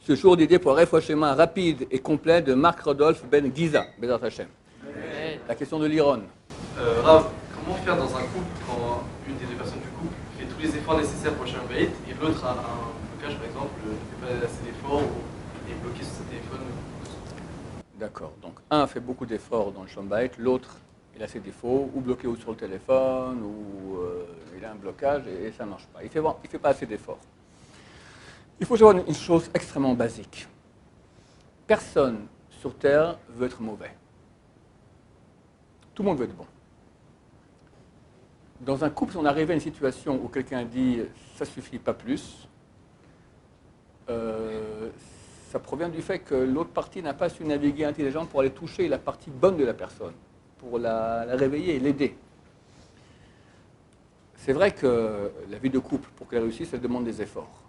Ce jour dédié pour un réfouachement rapide et complet de Marc Rodolphe Ben Giza, Bezrat Hashem. La question de l'Iron. Rav, comment faire dans un couple quand une des deux personnes du couple fait tous les efforts nécessaires pour le Shalom Bayit et l'autre a un blocage, par exemple, ne fait pas assez d'efforts ou est bloqué sur son téléphone? D'accord. Donc, un fait beaucoup d'efforts dans le Shalom Bayit, l'autre, il a ses défauts, ou bloqué ou sur le téléphone, ou il a un blocage et ça ne marche pas. Il ne fait pas assez d'efforts. Il faut savoir une chose extrêmement basique. Personne sur Terre veut être mauvais. Tout le monde veut être bon. Dans un couple, si on arrive à une situation où quelqu'un dit « ça suffit, pas plus », ça provient du fait que l'autre partie n'a pas su naviguer intelligemment pour aller toucher la partie bonne de la personne, pour la réveiller et l'aider. C'est vrai que la vie de couple, pour qu'elle réussisse, elle demande des efforts.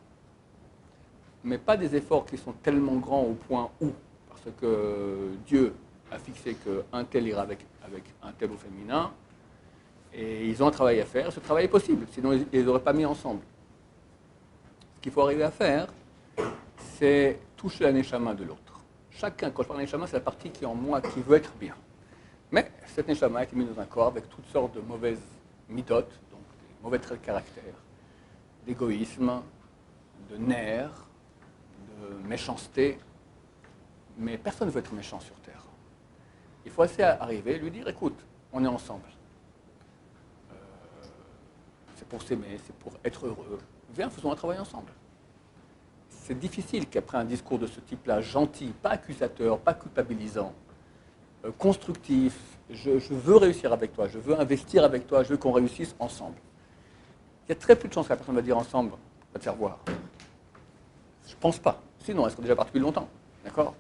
Mais pas des efforts qui sont tellement grands au point où, parce que Dieu a fixé qu'un tel ira avec un tel au féminin, et ils ont un travail à faire. Ce travail est possible, sinon ils ne les auraient pas mis ensemble. Ce qu'il faut arriver à faire, c'est toucher la neshama de l'autre. Chacun, quand je parle de neshama, c'est la partie qui est en moi, qui veut être bien. Mais cette neshama a été mise dans un corps avec toutes sortes de mauvaises midotes, donc des mauvais traits de caractère, d'égoïsme, de nerfs, de méchanceté. Mais personne ne veut être méchant sur Terre. Il faut assez arriver, lui dire, écoute, on est ensemble. C'est pour s'aimer, c'est pour être heureux. Viens, faisons un travail ensemble. C'est difficile qu'après un discours de ce type-là, gentil, pas accusateur, pas culpabilisant, constructif, je veux réussir avec toi, je veux investir avec toi, je veux qu'on réussisse ensemble. Il y a très peu de chances que la personne va dire ensemble, va te faire voir. Je ne pense pas. Sinon, elle serait déjà partie depuis longtemps. D'accord ?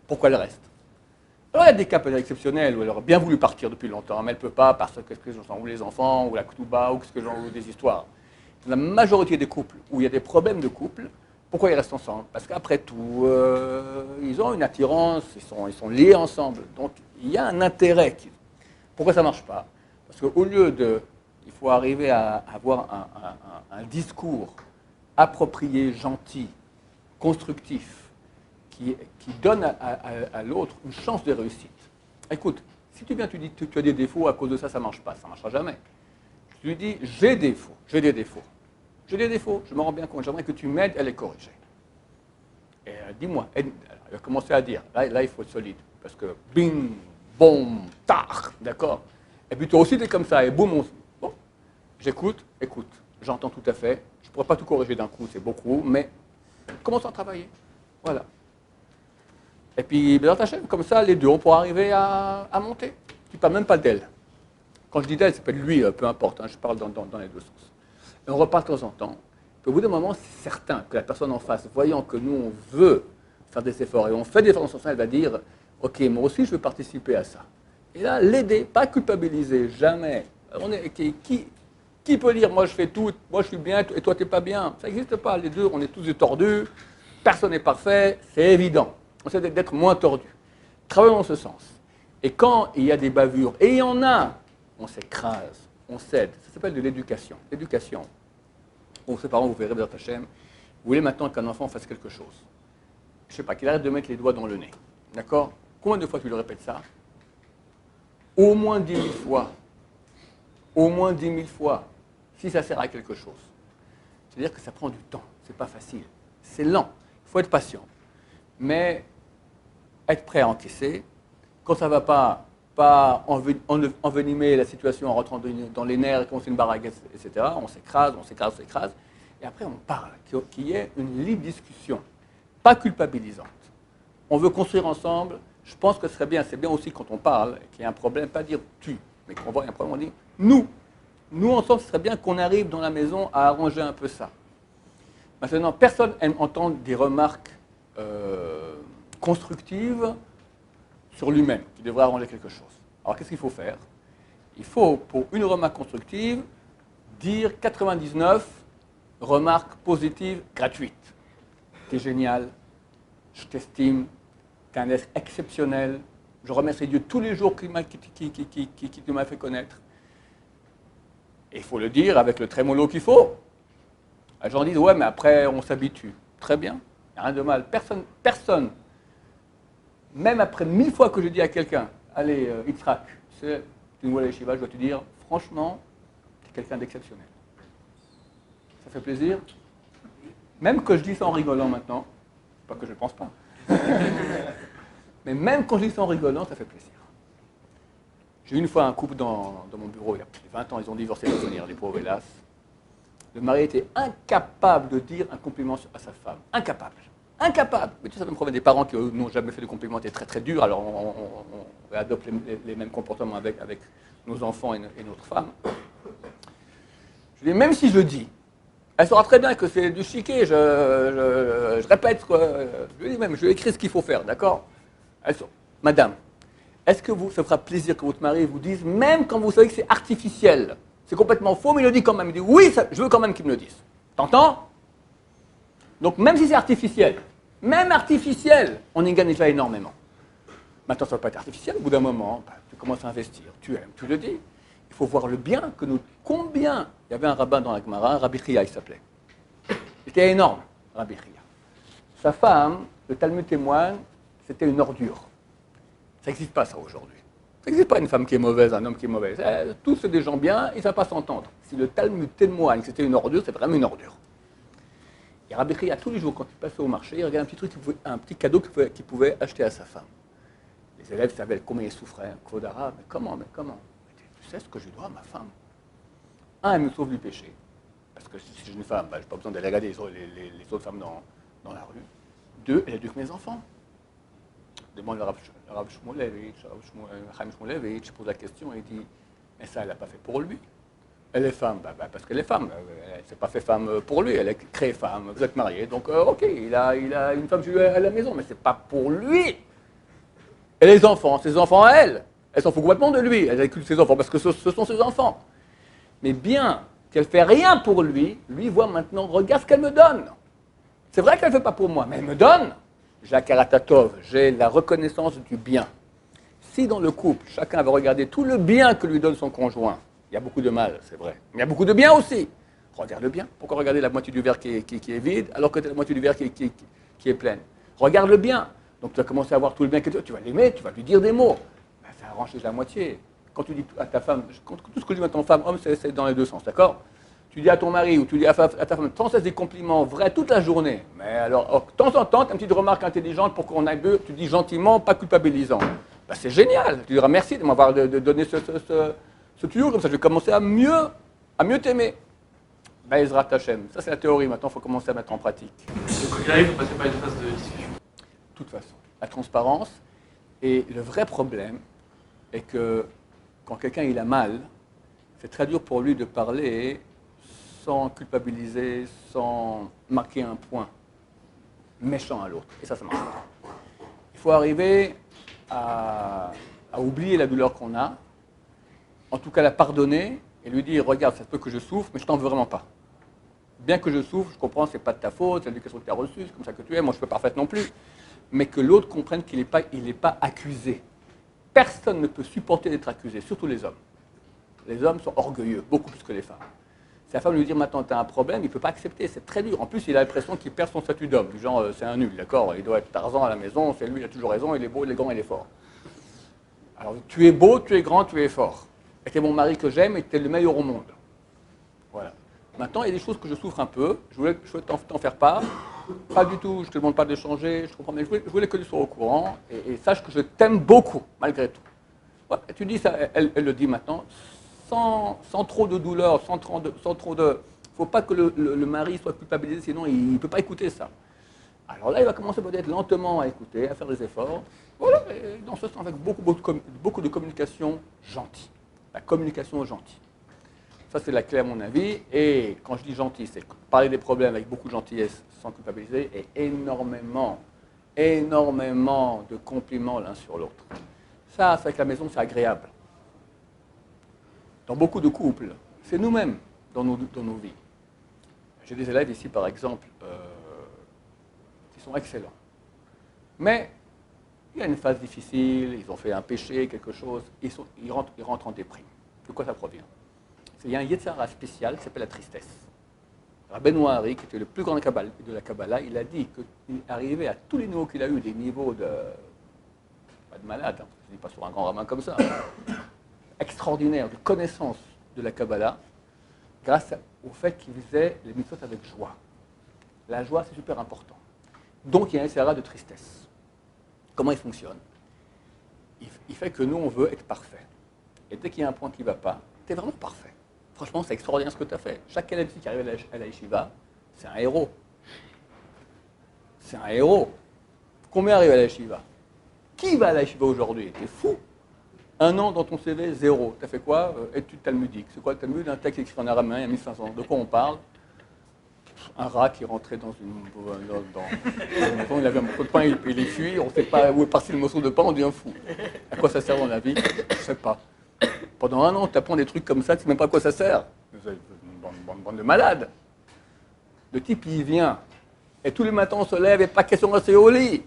Pourquoi elle reste ? Alors, il y a des cas peut-être exceptionnels où elle aurait bien voulu partir depuis longtemps, mais elle ne peut pas parce que ou les enfants, ou la ktouba, ou des histoires. Dans la majorité des couples où il y a des problèmes de couple, pourquoi ils restent ensemble ? Parce qu'après tout, ils ont une attirance, ils sont liés ensemble. Donc, il y a un intérêt. Pourquoi ça ne marche pas ? Parce qu'au lieu de... Il faut arriver à avoir un discours approprié, gentil, constructif, qui donne à l'autre une chance de réussite. Écoute, si tu viens, tu dis que tu as des défauts, à cause de ça, ça ne marche pas, ça ne marchera jamais. Je lui dis, j'ai des défauts, j'ai des défauts, je me rends bien compte, j'aimerais que tu m'aides à les corriger. Et dis-moi, elle va commencer à dire, là il faut être solide, parce que bing, boum, tard, d'accord ? Et puis toi aussi tu es comme ça, et boum, bon, j'écoute, écoute, j'entends tout à fait, je ne pourrais pas tout corriger d'un coup, c'est beaucoup, mais commençons à travailler, voilà. Et puis, dans ta chaîne, comme ça, les deux, on pourra arriver à monter. Tu ne parles même pas d'elle. Quand je dis d'elle, ça peut être lui, peu importe, je parle dans les deux sens. Et on repart de temps en temps. Puis au bout d'un moment, c'est certain que la personne en face, voyant que nous, on veut faire des efforts, et on fait des efforts dans son sens, elle va dire, ok, moi aussi, je veux participer à ça. Et là, l'aider, pas culpabiliser, jamais. Qui peut dire, moi, je fais tout, moi, je suis bien, et toi, tu n'es pas bien ? Ça n'existe pas. Les deux, on est tous des tordus, personne n'est parfait, c'est évident. On essaie d'être moins tordu. Travaillons dans ce sens. Et quand il y a des bavures, et il y en a, on s'écrase, on cède. Ça s'appelle de l'éducation. L'éducation. Pour ses parents, vous verrez dans Hachem, vous voulez maintenant qu'un enfant fasse quelque chose. Je ne sais pas, qu'il arrête de mettre les doigts dans le nez. D'accord ? Combien de fois tu lui répètes ça ? Au moins 10 000 fois. Au moins 10 000 fois. Si ça sert à quelque chose. C'est-à-dire que ça prend du temps. C'est pas facile. C'est lent. Il faut être patient. Mais être prêt à encaisser, quand ça ne va pas envenimer la situation en rentrant dans les nerfs, quand c'est une baraque, etc., on s'écrase, et après on parle, qu'il y ait une libre discussion, pas culpabilisante. On veut construire ensemble, je pense que ce serait bien, c'est bien aussi quand on parle, qu'il y a un problème, pas dire tu, mais qu'on voit un problème, on dit nous ensemble, ce serait bien qu'on arrive dans la maison à arranger un peu ça. Maintenant, personne n'aime entendre des remarques constructive sur lui-même, qui devrait arranger quelque chose. Alors qu'est-ce qu'il faut faire ? Il faut, pour une remarque constructive, dire 99 remarques positives gratuites. T'es génial, je t'estime, t'es un être exceptionnel, je remercie Dieu tous les jours qui te m'a fait connaître. Et il faut le dire avec le trémolo qu'il faut. Les gens disent, ouais, mais après on s'habitue. Très bien. n'y a rien de mal. Personne, même après 1000 fois que je dis à quelqu'un, allez, Yitzhak, c'est une voie yeshiva, je dois te dire, franchement, tu es quelqu'un d'exceptionnel. Ça fait plaisir. Même que je dis ça en rigolant maintenant, pas que je ne pense pas, mais même quand je dis ça en rigolant, ça fait plaisir. J'ai eu une fois un couple dans mon bureau, il y a plus de 20 ans, ils ont divorcé pour venir, les pauvres, hélas. Le mari était incapable de dire un compliment à sa femme. Incapable. Incapable. Mais tu sais, ça me provient des parents qui n'ont jamais fait de compliments, étaient très très durs, alors on adopte les mêmes comportements avec nos enfants et notre femme. Je dis, même si je dis, elle saura très bien que c'est du chiquet, je répète, je lui dis même, je lui écris ce qu'il faut faire, d'accord? Madame, est-ce que ça fera plaisir que votre mari vous dise, même quand vous savez que c'est artificiel, c'est complètement faux, mais il le dit quand même. Il dit, oui, je veux quand même qu'il me le dise. T'entends? Donc même si c'est artificiel, même artificiel, on y gagne déjà énormément. Maintenant, ça ne va pas être artificiel. Au bout d'un moment, tu commences à investir. Tu aimes, tu le dis. Il faut voir le bien que nous... Combien? Il y avait un rabbin dans la Gemara, Rabbi Chia, il s'appelait. Il était énorme, Rabbi Chia. Sa femme, le Talmud témoigne, c'était une ordure. Ça n'existe pas, ça, aujourd'hui. Ça n'existe pas une femme qui est mauvaise, un homme qui est mauvais. Tous, c'est des gens bien, ils ne savent pas s'entendre. Si le Talmud témoigne que c'était une ordure, c'est vraiment une ordure. Et Rabbi Chia, tous les jours, quand il passait au marché, il regardait un petit cadeau qu'il pouvait acheter à sa femme. Les élèves savaient combien il souffrait. Kodara, mais comment? Tu sais ce que je dois à ma femme? Un, elle me sauve du péché. Parce que si j'ai une femme, je n'ai pas besoin d'aller regarder les autres femmes dans la rue. Deux, elle éduque mes enfants. Demande le Rav Shmulevitch, Chaim Shmulevitch, pose la question et il dit, mais ça, elle n'a pas fait pour lui. Elle est femme, parce qu'elle est femme. Elle ne s'est pas fait femme pour lui, elle est créée femme. Vous êtes mariés, donc ok, il a une femme chez lui à la maison, mais ce n'est pas pour lui. Et les enfants, ses enfants à elle s'en fout complètement de lui. Elle écoute ses enfants parce que ce sont ses enfants. Mais bien qu'elle ne fait rien pour lui, lui voit maintenant, regarde ce qu'elle me donne. C'est vrai qu'elle ne fait pas pour moi, mais elle me donne. J'ai la karatatov, j'ai la reconnaissance du bien. Si dans le couple, chacun va regarder tout le bien que lui donne son conjoint, il y a beaucoup de mal, c'est vrai, mais il y a beaucoup de bien aussi. Regarde le bien. Pourquoi regarder la moitié du verre qui est vide alors que tu as la moitié du verre qui est pleine? Regarde le bien. Donc tu vas commencer à voir tout le bien que tu vas l'aimer, tu vas lui dire des mots. Ben, ça arrange la moitié. Quand tu dis à ta femme, tout ce que je dis à ton femme, homme, c'est dans les deux sens, d'accord? Tu dis à ton mari ou tu dis à ta femme sans cesse des compliments vrais toute la journée. Mais alors, de temps en temps, tu as une petite remarque intelligente pour qu'on aille mieux, tu dis gentiment, pas culpabilisant. Ben, c'est génial. Tu diras merci de m'avoir donné ce tuyau, comme ça je vais commencer à mieux t'aimer. Ben, Ezrat Hashem. Ça, c'est la théorie. Maintenant, il faut commencer à mettre en pratique. Donc, quoi qu'il arrive, il faut passer par une phase de discussion. De toute façon, la transparence. Et le vrai problème est que quand quelqu'un il a mal, c'est très dur pour lui de parler sans culpabiliser, sans marquer un point méchant à l'autre. Et ça marche pas. Il faut arriver à oublier la douleur qu'on a, en tout cas la pardonner et lui dire, regarde, ça se peut que je souffre, mais je t'en veux vraiment pas. Bien que je souffre, je comprends, c'est pas de ta faute, c'est l'éducation que tu as reçue, c'est comme ça que tu es, moi je ne suis pas parfaite non plus. Mais que l'autre comprenne qu'il n'est pas accusé. Personne ne peut supporter d'être accusé, surtout les hommes. Les hommes sont orgueilleux, beaucoup plus que les femmes. Si la femme lui dit maintenant tu as un problème, il ne peut pas accepter, c'est très dur. En plus, il a l'impression qu'il perd son statut d'homme, du genre c'est un nul, d'accord? Il doit être Tarzan à la maison, c'est lui, il a toujours raison, il est beau, il est grand, il est fort. Alors tu es beau, tu es grand, tu es fort. Et tu es mon mari que j'aime et tu es le meilleur au monde. Voilà. Maintenant, il y a des choses que je souffre un peu, je voulais t'en faire part. Pas du tout, je ne te demande pas d'échanger, je comprends, mais je voulais que tu sois au courant et sache que je t'aime beaucoup, malgré tout. Ouais, tu dis ça, elle le dit maintenant, sans trop de douleur, sans trop de... Il ne faut pas que le mari soit culpabilisé, sinon il ne peut pas écouter ça. Alors là, il va commencer peut-être lentement à écouter, à faire des efforts. Voilà, et dans ce sens, avec beaucoup de communication gentille. La communication gentille. Ça, c'est la clé à mon avis. Et quand je dis gentil, c'est parler des problèmes avec beaucoup de gentillesse sans culpabiliser et énormément de compliments l'un sur l'autre. Ça, avec la maison, c'est agréable. Dans beaucoup de couples, c'est nous-mêmes dans nos vies. J'ai des élèves ici, par exemple, qui sont excellents. Mais il y a une phase difficile, ils ont fait un péché, quelque chose, ils rentrent en déprime. De quoi ça provient? Il y a un Yetzara spécial qui s'appelle la tristesse. Rabbeinu Hari, qui était le plus grand de la Kabbalah, il a dit qu'il arrivait à tous les niveaux qu'il a eu, des niveaux de... pas de malade, hein, je ne dis pas sur un grand rabbin comme ça, extraordinaire, de connaissance de la Kabbalah, grâce au fait qu'il faisait les mitzvot avec joie. La joie, c'est super important. Donc, il y a un SRA de tristesse. Comment il fonctionne? Il fait que nous, on veut être parfait. Et dès qu'il y a un point qui ne va pas, tu es vraiment parfait. Franchement, c'est extraordinaire ce que tu as fait. Chaque élève qui arrive à la yeshiva, c'est un héros. C'est un héros. Combien arrivent à la yeshiva? Qui va à la yeshiva aujourd'hui? T'es fou. Un an dans ton CV, 0. Tu as fait quoi? Études talmudiques. C'est quoi le Talmud? Un texte écrit en araméen il y a 1500. De quoi on parle? Un rat qui rentrait dans une maison, il avait un morceau de pain, il est fui, on ne sait pas où est parti le morceau de pain, on devient fou. À quoi ça sert dans la vie? Je ne sais pas. Pendant un an, tu apprends des trucs comme ça, tu ne sais même pas à quoi ça sert. Vous êtes une bande de malades. Le type, il vient, et tous les matins, on se lève, et pas question de rester au lit.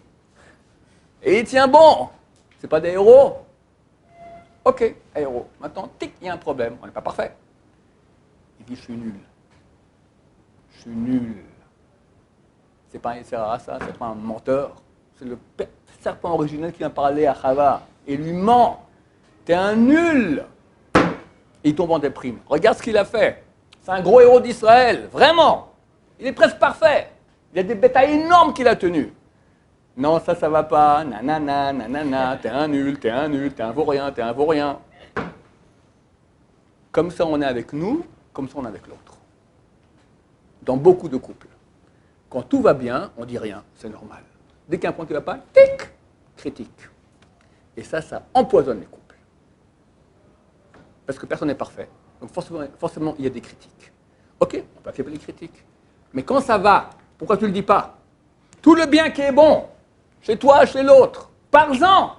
Et il tient bon. C'est pas des héros? Ok, héros. Maintenant, tic, il y a un problème, on n'est pas parfait. Il dit, je suis nul. Je suis nul. C'est pas un SRA, ça, c'est pas un menteur. C'est le serpent originel qui vient parler à Chava. Et lui ment. T'es un nul. Et il tombe en déprime. Regarde ce qu'il a fait. C'est un gros héros d'Israël. Vraiment. Il est presque parfait. Il y a des bétails énormes qu'il a tenus. Non, ça va pas. Nanana, nanana. T'es un nul, t'es un vaurien, t'es un vaurien. Comme ça, on est avec nous, comme ça, on est avec l'autre. Dans beaucoup de couples. Quand tout va bien, on dit rien, c'est normal. Dès qu'il y a un point qui ne va pas, tic, critique. Et ça empoisonne les couples. Parce que personne n'est parfait. Donc forcément, il y a des critiques. Ok, on peut accepter les critiques. Mais quand ça va, pourquoi tu ne le dis pas? Tout le bien qui est bon, chez toi, chez l'autre, parle-en,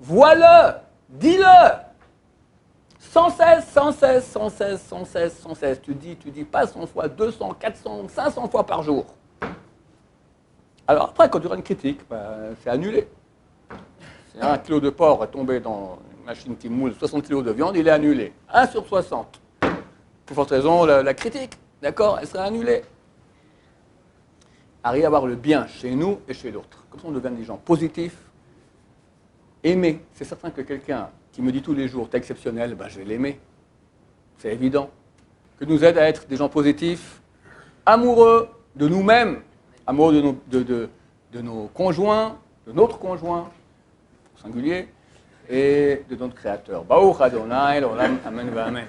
vois-le, dis-le. Sans cesse. Tu dis pas 100 fois, 200, 400, 500 fois par jour. Alors après, quand tu auras une critique, c'est annulé. Si 1 kilo de porc est tombé dans une machine qui moule 60 kg de viande, il est annulé. 1 sur 60. Pour forte raison, la critique, d'accord, elle sera annulée. Arrive à avoir le bien chez nous et chez l'autre. Comme ça, on devient des gens positifs, aimés. C'est certain que quelqu'un qui me dit tous les jours, t'es exceptionnel, je vais l'aimer. C'est évident. Que nous aide à être des gens positifs, amoureux de nous-mêmes, amoureux de nos conjoints, de notre conjoint, au singulier, et de notre Créateur. Baruch Adonai, l'olam, amen, amen.